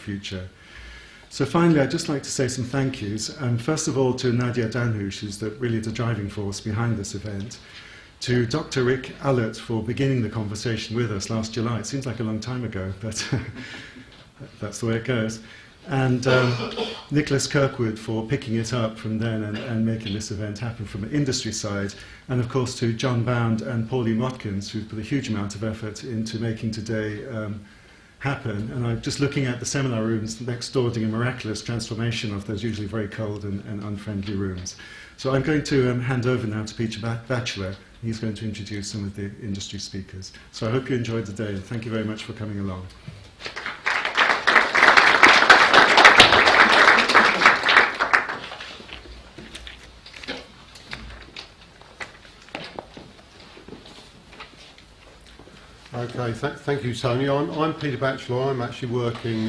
future. So finally, I'd just like to say some thank yous. First of all, to Nadia Danhush, who's really the driving force behind this event. To Dr. Rick Allert for beginning the conversation with us last July. It seems like a long time ago, but that's the way it goes. And Nicholas Kirkwood for picking it up from then and making this event happen from an industry side. And of course to John Bound and Pauline Watkins, who put a huge amount of effort into making today happen. And I'm just looking at the seminar rooms next door, doing a miraculous transformation of those usually very cold and unfriendly rooms. So I'm going to hand over now to Peter Batchelor. He's going to introduce some of the industry speakers. So I hope you enjoyed the day, and thank you very much for coming along. Okay, thank you, Tony. I'm Peter Batchelor. I'm actually working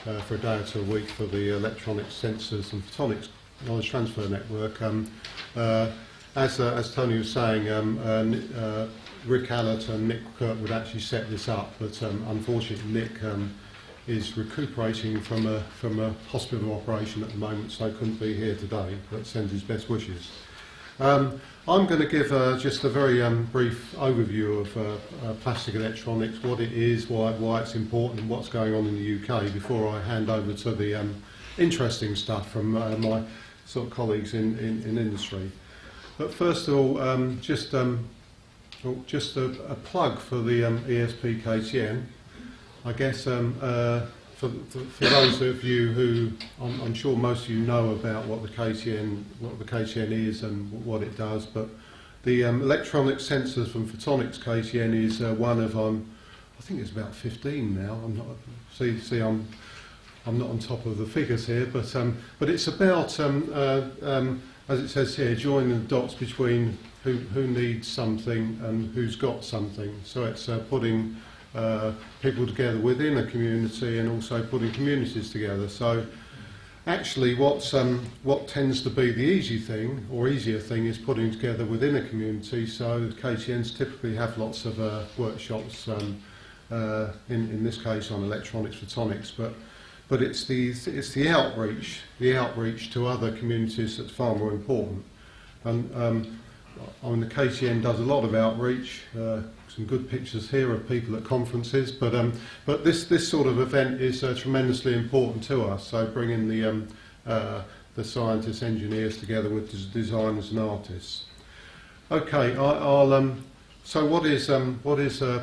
for a day or two a week for the Electronics, Sensors and Photonics Knowledge Transfer Network. As Tony was saying, Rick Allert and Nick Kirkwood actually set this up, but unfortunately Nick is recuperating from a hospital operation at the moment, so couldn't be here today, but sends his best wishes. I'm going to give just a very brief overview of plastic electronics, what it is, why it's important and what's going on in the UK before I hand over to the interesting stuff from my sort of colleagues in industry. But first of all, just a plug for the ESP KTN. I guess for those of you who, I'm sure most of you know about what the KTN is and what it does, but the Electronics, Sensors and Photonics KTN is one of, I think it's about 15 now. I'm not on top of the figures here, but it's about, as it says here, joining the dots between who needs something and who's got something. So it's putting people together within a community and also putting communities together. So actually what tends to be the easy thing or easier thing is putting together within a community. So the KTNs typically have lots of workshops, in this case on electronics, photonics, but it's the outreach to other communities that's far more important. And the KTN does a lot of outreach. Some good pictures here of people at conferences, but this sort of event is tremendously important to us. So bringing the scientists, engineers together with designers and artists. Okay, so what is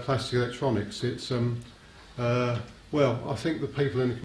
plastic electronics? It's well, I think the people in the